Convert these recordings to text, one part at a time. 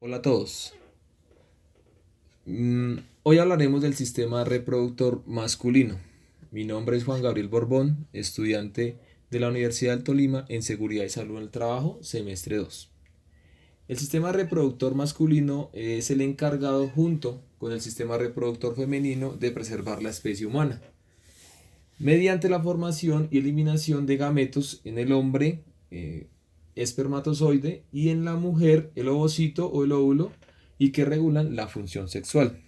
Hola a todos. Hoy hablaremos del sistema reproductor masculino. Mi nombre es Juan Gabriel Borbón, estudiante de la Universidad del Tolima en Seguridad y Salud en el Trabajo, semestre 2. El sistema reproductor masculino es el encargado junto con el sistema reproductor femenino de preservar la especie humana, mediante la formación y eliminación de gametos en el hombre, espermatozoide, y en la mujer, el ovocito o el óvulo, y que regulan la función sexual.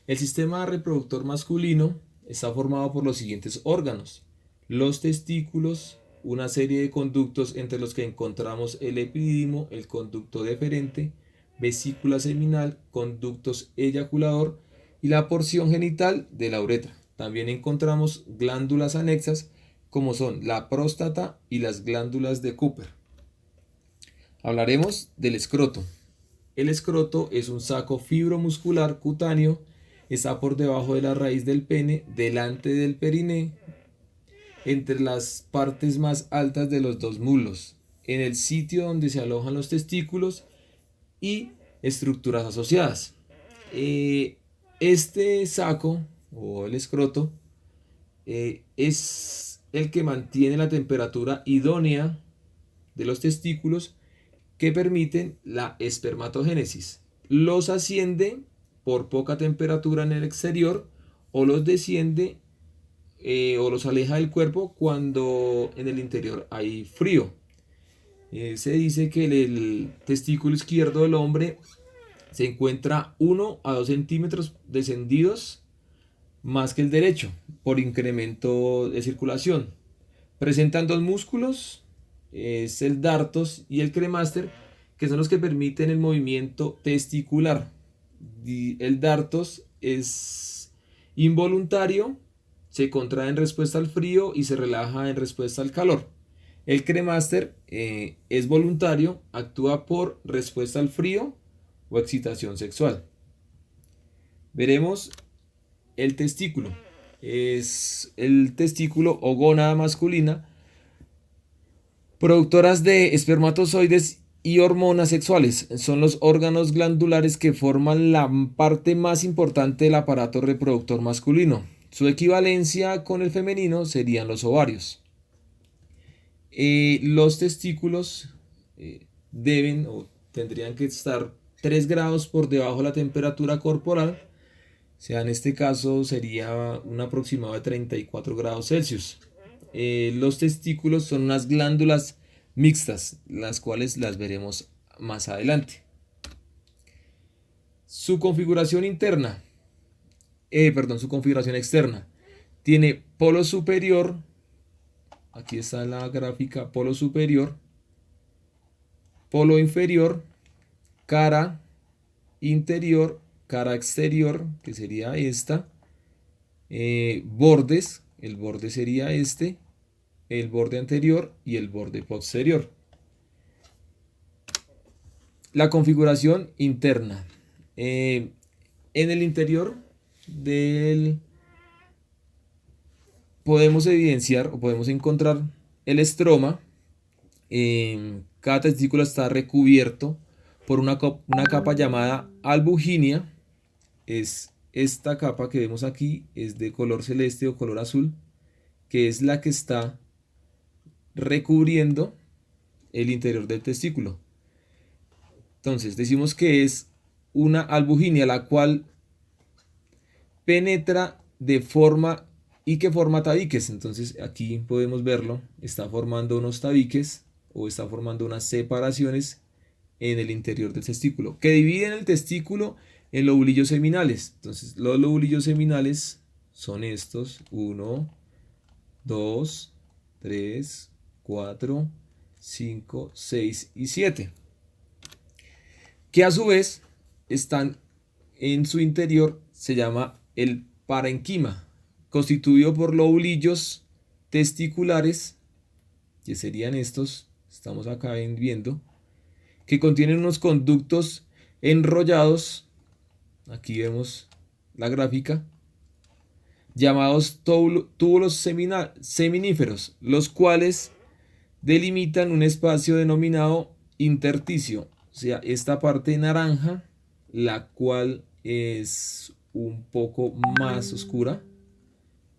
El sistema reproductor masculino está formado por los siguientes órganos: los testículos, una serie de conductos entre los que encontramos el epidídimo, el conducto deferente, vesícula seminal, conductos eyaculador y la porción genital de la uretra. También encontramos glándulas anexas como son la próstata y las glándulas de Cooper. Hablaremos del escroto. El escroto es un saco fibromuscular cutáneo, está por debajo de la raíz del pene, delante del periné, entre las partes más altas de los dos muslos, en el sitio donde se alojan los testículos y estructuras asociadas. Este saco o el escroto es el que mantiene la temperatura idónea de los testículos que permiten la espermatogénesis. Los asciende por poca temperatura en el exterior o los desciende o los aleja del cuerpo cuando en el interior hay frío. Se dice que el testículo izquierdo del hombre se encuentra 1 a 2 centímetros descendidos más que el derecho por incremento de circulación. Presentan dos músculos, es el dartos y el cremaster, que son los que permiten el movimiento testicular. El dartos es involuntario, se contrae en respuesta al frío y se relaja en respuesta al calor. El cremaster es voluntario, actúa por respuesta al frío o excitación sexual. Veremos el testículo. Es el testículo o gónada masculina, productoras de espermatozoides y hormonas sexuales. Son los órganos glandulares que forman la parte más importante del aparato reproductor masculino. Su equivalencia con el femenino serían los ovarios. Los testículos deben o tendrían que estar 3 grados por debajo de la temperatura corporal. O sea, en este caso sería un aproximado de 34 grados Celsius. Los testículos son unas glándulas mixtas, las cuales las veremos más adelante. Su configuración interna, su configuración externa, tiene polo superior, aquí está la gráfica, polo superior, polo inferior, cara interior, cara exterior, que sería esta, bordes, el borde sería este, el borde anterior y el borde posterior. La configuración interna. En el interior del podemos evidenciar o podemos encontrar el estroma. Cada testículo está recubierto por una capa llamada albuginia. Es esta capa que vemos aquí, es de color celeste o color azul, que es la que está recubriendo el interior del testículo. Entonces decimos que es una albuginia, la cual penetra de forma y que forma tabiques. Entonces aquí podemos verlo, está formando unos tabiques o está formando unas separaciones en el interior del testículo, que dividen el testículo en lobulillos seminales. Entonces los lobulillos seminales son estos: 1, 2, 3, 4, 5, 6 y 7, que a su vez están en su interior, se llama el parenquima, constituido por lobulillos testiculares, que serían estos, estamos acá viendo, que contienen unos conductos enrollados, aquí vemos la gráfica, llamados túbulos seminíferos, los cuales delimitan un espacio denominado intersticio o sea, esta parte naranja, la cual es un poco más oscura,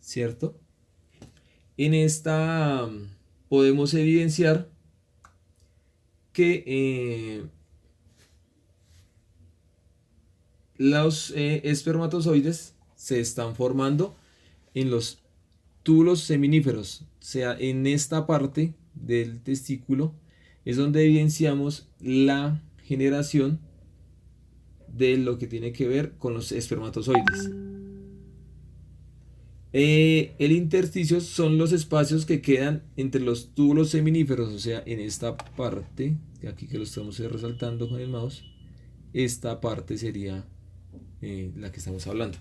¿cierto? En esta podemos evidenciar que los espermatozoides se están formando en los túbulos seminíferos, o sea, en esta parte del testículo es donde evidenciamos la generación de lo que tiene que ver con los espermatozoides. El intersticio son los espacios que quedan entre los túbulos seminíferos, o sea, en esta parte, aquí que lo estamos resaltando con el mouse, esta parte sería la que estamos hablando.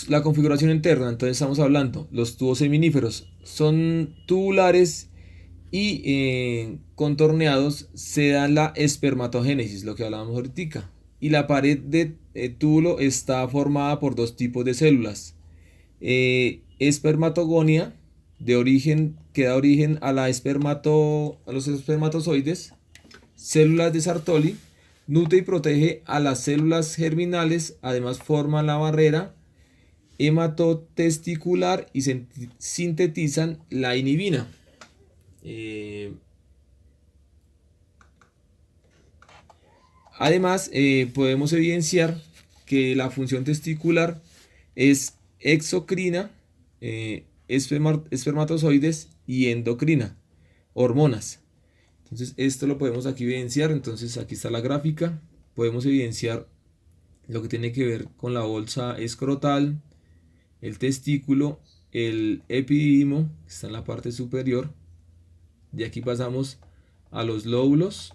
La configuración interna, entonces estamos hablando, los tubos seminíferos son tubulares y contorneados, se da la espermatogénesis, lo que hablábamos ahorita. Y la pared de túbulo está formada por dos tipos de células. Espermatogonia, que da origen a los espermatozoides. Células de Sartoli, nutre y protege a las células germinales, además forma la barrera hematotesticular y sintetizan la inhibina. Además, podemos evidenciar que la función testicular es exocrina, espermatozoides y endocrina, hormonas. Entonces, esto lo podemos aquí evidenciar. Entonces, aquí está la gráfica. Podemos evidenciar lo que tiene que ver con la bolsa escrotal, el testículo, el epidídimo, que está en la parte superior. De aquí pasamos a los lóbulos.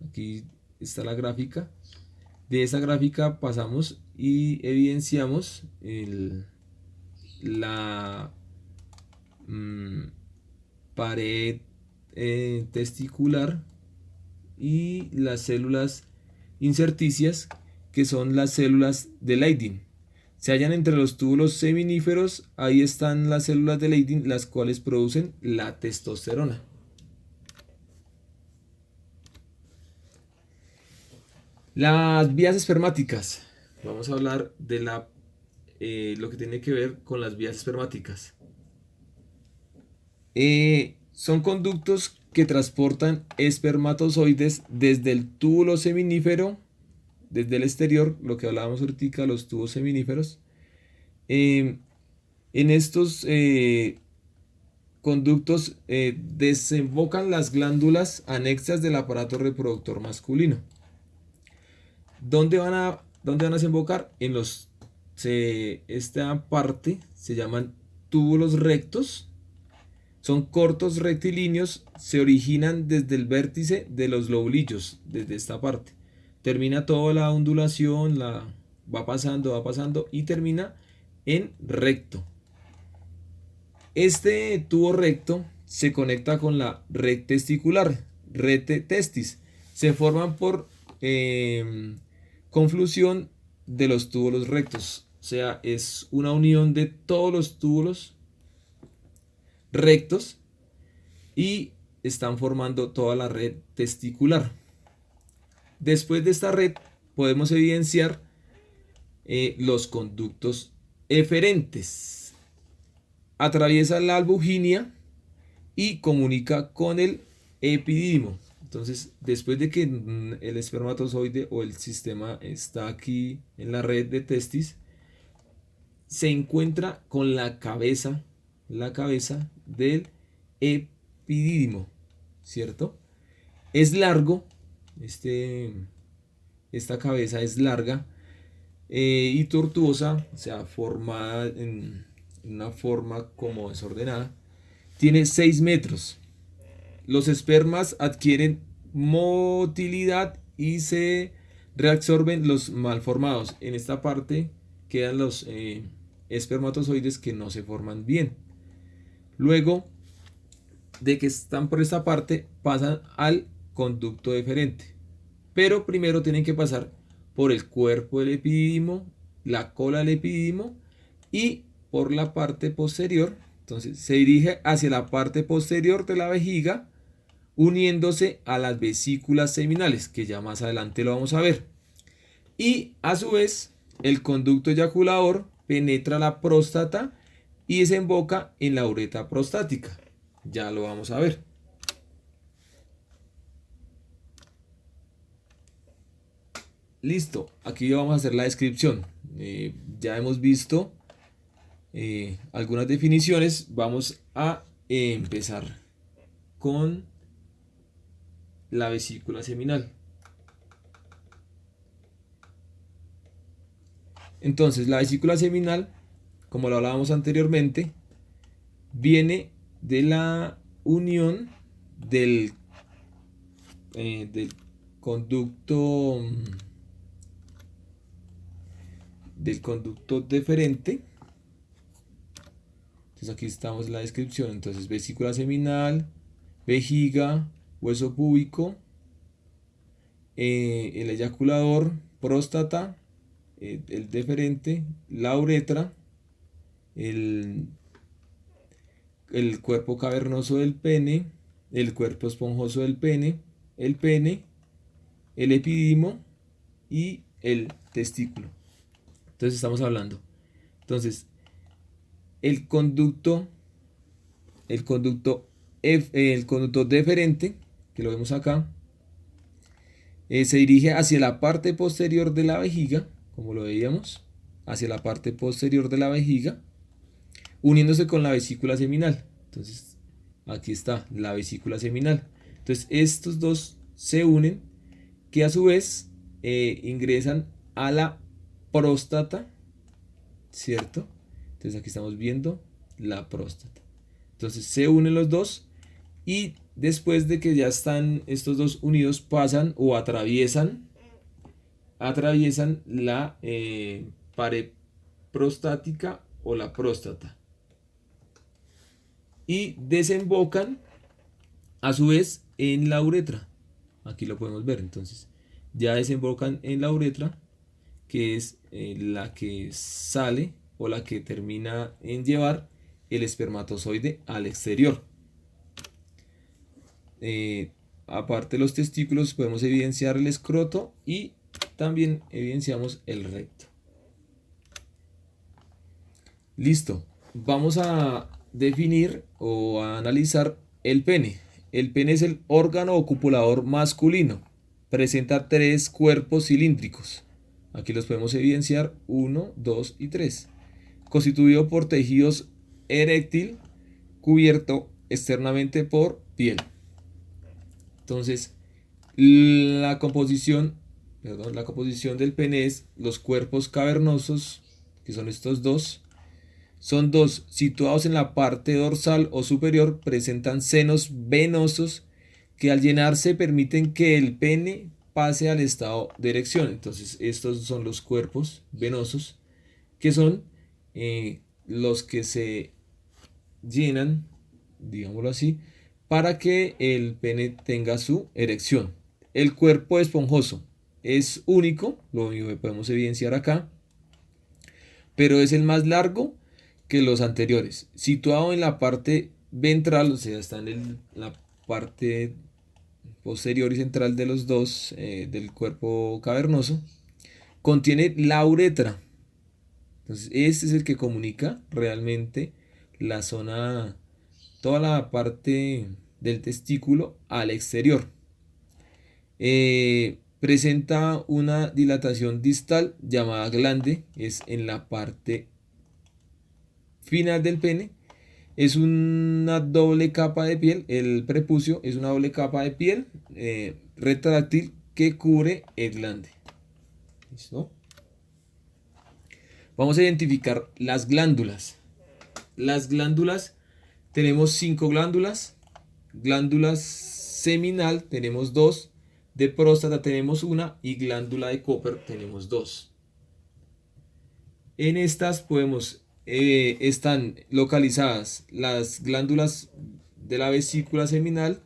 Aquí está la gráfica. De esa gráfica pasamos y evidenciamos la pared testicular y las células incerticias, que son las células de Leydig. Se hallan entre los túbulos seminíferos. Ahí están las células de Leydig, las cuales producen la testosterona. Las vías espermáticas. Vamos a hablar de lo que tiene que ver con las vías espermáticas. Son conductos que transportan espermatozoides desde el túbulo seminífero, desde el exterior, lo que hablábamos ahorita, los tubos seminíferos. En estos conductos desembocan las glándulas anexas del aparato reproductor masculino. ¿Dónde van a desembocar? Esta parte se llaman túbulos rectos. Son cortos rectilíneos, se originan desde el vértice de los lobulillos, desde esta parte. Termina toda la ondulación, va pasando y termina en recto. Este tubo recto se conecta con la red testicular, rete testis. Se forman por conflusión de los túbulos rectos. O sea, es una unión de todos los túbulos rectos y están formando toda la red testicular. Después de esta red podemos evidenciar los conductos eferentes. Atraviesa la albuginia y comunica con el epidídimo. Entonces, después de que el espermatozoide o el sistema está aquí en la red de testis, se encuentra con la cabeza del epidídimo, ¿cierto? Es largo, esta cabeza es larga y tortuosa, o sea, formada en una forma como desordenada. Tiene 6 metros. Los espermas adquieren motilidad y se reabsorben los malformados. En esta parte quedan los espermatozoides que no se forman bien. Luego de que están por esta parte, pasan al conducto deferente. Pero primero tienen que pasar por el cuerpo del epidídimo, la cola del epidídimo y por la parte posterior Entonces se dirige hacia la parte posterior de la vejiga, uniéndose a las vesículas seminales, que ya más adelante lo vamos a ver. Y a su vez, el conducto eyaculador penetra la próstata y desemboca en la uretra prostática. Ya lo vamos a ver. Listo, aquí vamos a hacer la descripción. Ya hemos visto algunas definiciones. Vamos a empezar con la vesícula seminal. Entonces, la vesícula seminal, como lo hablábamos anteriormente, viene de la unión del conducto deferente. Entonces aquí estamos en la descripción. Entonces, vesícula seminal, vejiga, hueso púbico, el eyaculador, próstata, el deferente, la uretra, el cuerpo cavernoso del pene, el cuerpo esponjoso del pene, el epidimo y el testículo. Entonces estamos hablando. Entonces, el conducto deferente, que lo vemos acá, se dirige hacia la parte posterior de la vejiga, como lo veíamos, hacia la parte posterior de la vejiga, uniéndose con la vesícula seminal. Entonces, aquí está la vesícula seminal. Entonces, estos dos se unen, que a su vez ingresan a la próstata, ¿cierto? Entonces, aquí estamos viendo la próstata. Entonces, se unen los dos y después de que ya están estos dos unidos, pasan o atraviesan la pared prostática o la próstata y desembocan a su vez en la uretra. Aquí lo podemos ver. Entonces ya desembocan en la uretra, que es la que sale o la que termina en llevar el espermatozoide al exterior. Aparte de los testículos, podemos evidenciar el escroto y también evidenciamos el recto. Listo. Vamos a definir o a analizar el pene. El pene es el órgano copulador masculino. Presenta 3 cuerpos cilíndricos. Aquí los podemos evidenciar: 1, 2 y 3. Constituido por tejidos eréctil, cubierto externamente por piel. Entonces, la composición del pene es los cuerpos cavernosos, que son estos dos. Son dos situados en la parte dorsal o superior, presentan senos venosos que al llenarse permiten que el pene pase al estado de erección. Entonces, estos son los cuerpos venosos, que son los que se llenan, digámoslo así, para que el pene tenga su erección. El cuerpo esponjoso es único, lo podemos evidenciar acá, pero es el más largo que los anteriores. Situado en la parte ventral, o sea, está en la parte posterior y central de los dos, del cuerpo cavernoso, contiene la uretra. Entonces, este es el que comunica realmente la zona, toda la parte del testículo al exterior. Presenta una dilatación distal llamada glande, es en la parte final del pene. Es una doble capa de piel, el prepucio es una doble capa de piel retráctil que cubre el glande. ¿Listo? Vamos a identificar las glándulas. Las glándulas, tenemos 5 glándulas. Glándulas seminal tenemos 2, de próstata tenemos 1 y glándula de Cooper tenemos 2. En estas están localizadas las glándulas de la vesícula seminal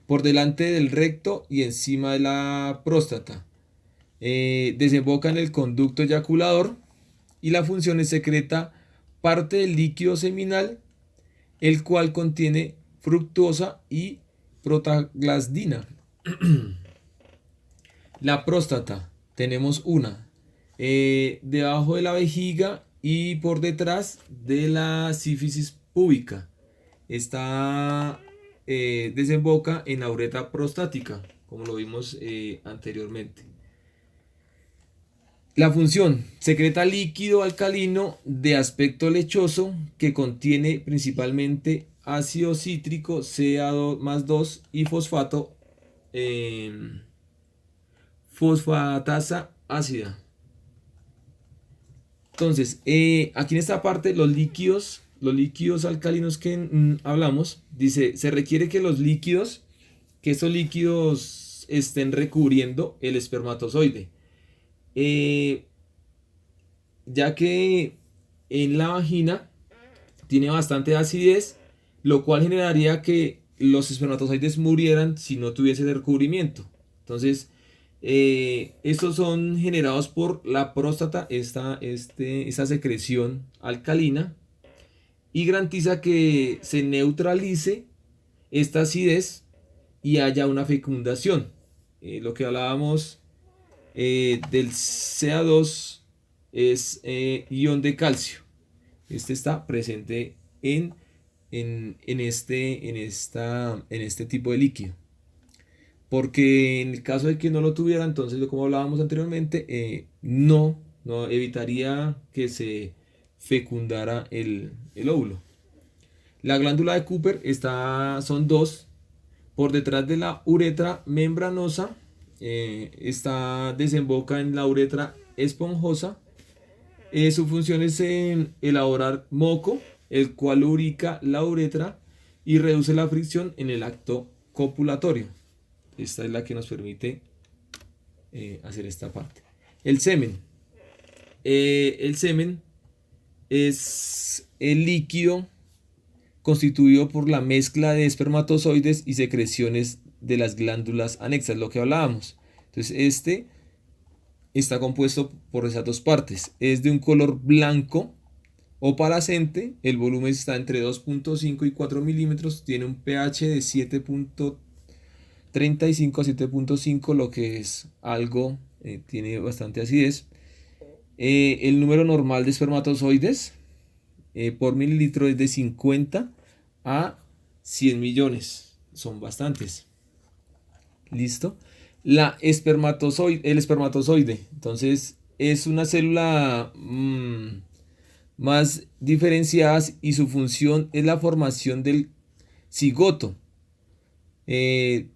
por delante del recto y encima de la próstata. Desemboca en el conducto eyaculador y la función es secreta parte del líquido seminal el cual contiene fructosa y prostaglandina. La próstata, tenemos una debajo de la vejiga y por detrás de la sífisis púbica. Esta desemboca en la uretra prostática, como lo vimos anteriormente. La función: secreta líquido alcalino de aspecto lechoso que contiene principalmente ácido cítrico Ca2+ y fosfato fosfatasa ácida. Entonces, aquí en esta parte los líquidos alcalinos que hablamos, dice, se requiere que estos líquidos estén recubriendo el espermatozoide. Ya que en la vagina tiene bastante acidez, lo cual generaría que los espermatozoides murieran si no tuviese el recubrimiento. Entonces, estos son generados por la próstata, esta secreción alcalina, y garantiza que se neutralice esta acidez y haya una fecundación. Lo que hablábamos del Ca2 es ion de calcio. Este está presente en este tipo de líquido. Porque en el caso de que no lo tuviera, entonces, como hablábamos anteriormente, no evitaría que se fecundara el óvulo. La glándula de Cooper son dos. Por detrás de la uretra membranosa, desemboca en la uretra esponjosa. Su función es elaborar moco, el cual lubrica la uretra y reduce la fricción en el acto copulatorio. Esta es la que nos permite hacer esta parte. El semen. El semen es el líquido constituido por la mezcla de espermatozoides y secreciones de las glándulas anexas, lo que hablábamos. Entonces, este está compuesto por esas dos partes. Es de un color blanco opalescente. El volumen está entre 2.5 y 4 milímetros. Tiene un pH de 7.35 a 7.5, lo que es algo, tiene bastante acidez. El número normal de espermatozoides por mililitro es de 50 a 100 millones. Son bastantes. ¿Listo? El espermatozoide, entonces, es una célula más diferenciada y su función es la formación del cigoto. Su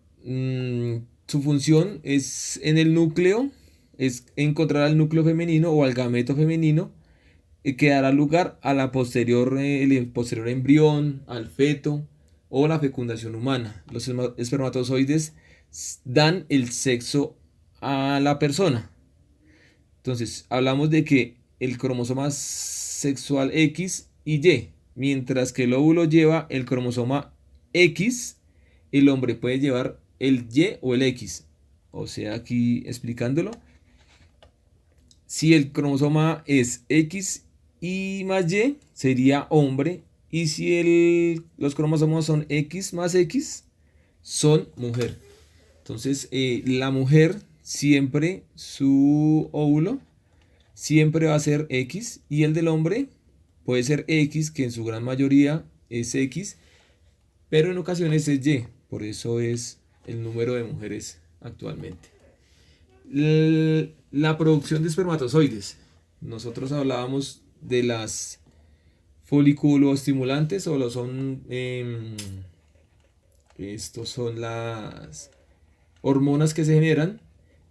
función es en el núcleo, es encontrar al núcleo femenino o al gameto femenino que dará lugar a el posterior embrión, al feto o la fecundación humana. Los espermatozoides dan el sexo a la persona. Entonces, hablamos de que el cromosoma sexual X y Y, mientras que el óvulo lleva el cromosoma X, el hombre puede llevar el Y o el X. O sea, aquí explicándolo, si el cromosoma es X y más Y, sería hombre, y si los cromosomas son X más X, son mujer. Entonces, la mujer siempre, su óvulo siempre va a ser X, y el del hombre puede ser X, que en su gran mayoría es X, pero en ocasiones es Y. Por eso es el número de mujeres actualmente. La producción de espermatozoides. Nosotros hablábamos de las foliculoestimulantes, o estos son las hormonas que se generan,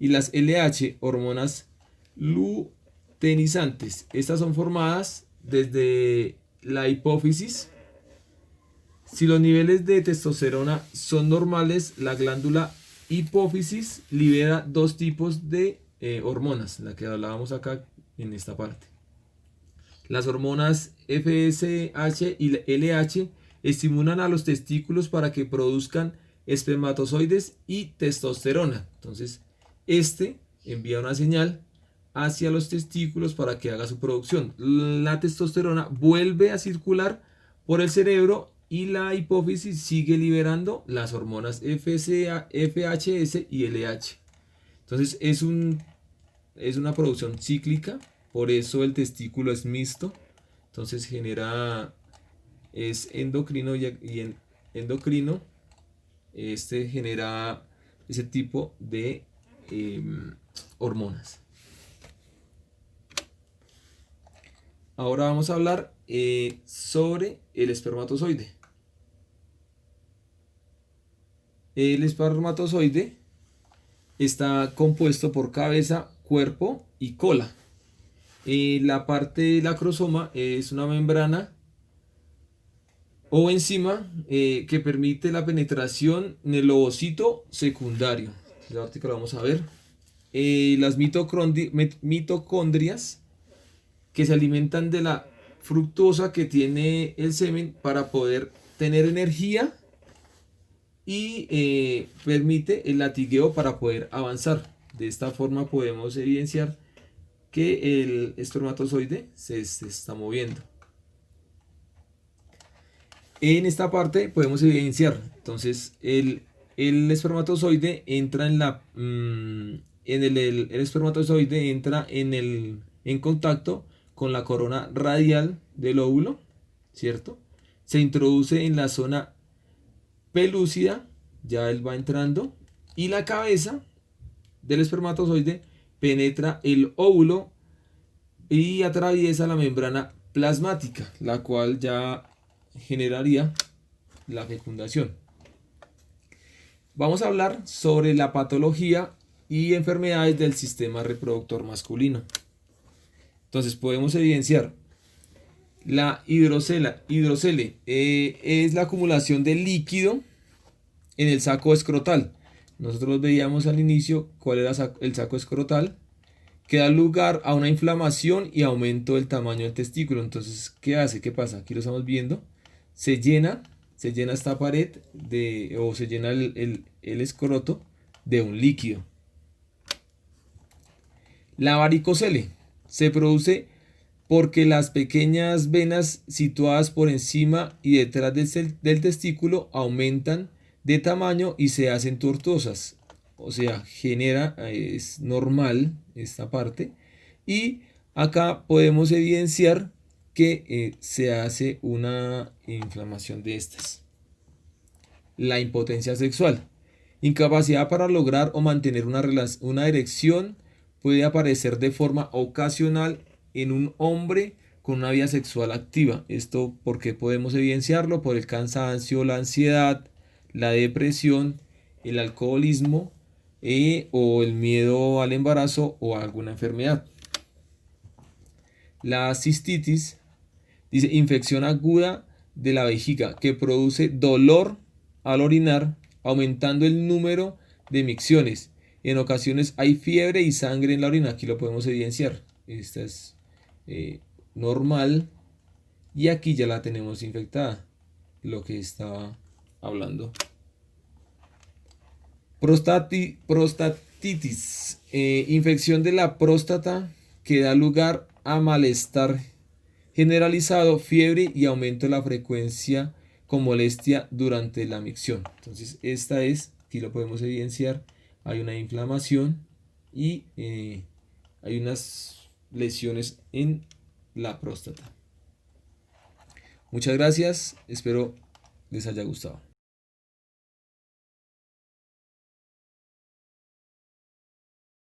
y las LH, hormonas luteinizantes. Estas son formadas desde la hipófisis. Si los niveles de testosterona son normales, la glándula hipófisis libera dos tipos de hormonas, la que hablábamos acá en esta parte. Las hormonas FSH y LH estimulan a los testículos para que produzcan espermatozoides y testosterona. Entonces, envía una señal hacia los testículos para que haga su producción. La testosterona vuelve a circular por el cerebro y la hipófisis sigue liberando las hormonas FHS y LH. Entonces es una producción cíclica, por eso el testículo es mixto. Entonces es endocrino y endocrino, genera ese tipo de hormonas. Ahora vamos a hablar sobre el espermatozoide. El espermatozoide está compuesto por cabeza, cuerpo y cola. La parte del acrosoma es una membrana o enzima que permite la penetración en el ovocito secundario. Ahorita lo vamos a ver. Las mitocondrias que se alimentan de la fructosa que tiene el semen para poder tener energía y permite el latigueo para poder avanzar. De esta forma podemos evidenciar que el espermatozoide se está moviendo. En esta parte podemos evidenciar, entonces el espermatozoide entra el espermatozoide entra en contacto con la corona radial del óvulo, ¿cierto? Se introduce en la zona pelúcida, ya él va entrando, y la cabeza del espermatozoide penetra el óvulo y atraviesa la membrana plasmática, la cual ya generaría la fecundación. Vamos a hablar sobre la patología y enfermedades del sistema reproductor masculino. Entonces podemos evidenciar la hidrocele es la acumulación de líquido en el saco escrotal. Nosotros veíamos al inicio cuál era el saco escrotal, que da lugar a una inflamación y aumento del tamaño del testículo. Entonces, ¿qué hace? ¿Qué pasa? Aquí lo estamos viendo. Se llena esta pared o se llena el escroto de un líquido. La varicocele se produce porque las pequeñas venas situadas por encima y detrás del testículo aumentan de tamaño y se hacen tortuosas. O sea, es normal esta parte. Y acá podemos evidenciar que se hace una inflamación de estas. La impotencia sexual. Incapacidad para lograr o mantener una erección puede aparecer de forma ocasional en un hombre con una vida sexual activa. Esto porque podemos evidenciarlo por el cansancio, la ansiedad, la depresión, el alcoholismo o el miedo al embarazo o a alguna enfermedad. La cistitis dice infección aguda de la vejiga que produce dolor al orinar, aumentando el número de micciones. En ocasiones hay fiebre y sangre en la orina. Aquí lo podemos evidenciar. Esta es normal. Y aquí ya la tenemos infectada. Lo que estaba hablando. Prostatitis. Infección de la próstata que da lugar a malestar generalizado, fiebre y aumento de la frecuencia con molestia durante la micción. Entonces aquí lo podemos evidenciar, hay una inflamación y hay unas lesiones en la próstata. Muchas gracias, espero les haya gustado.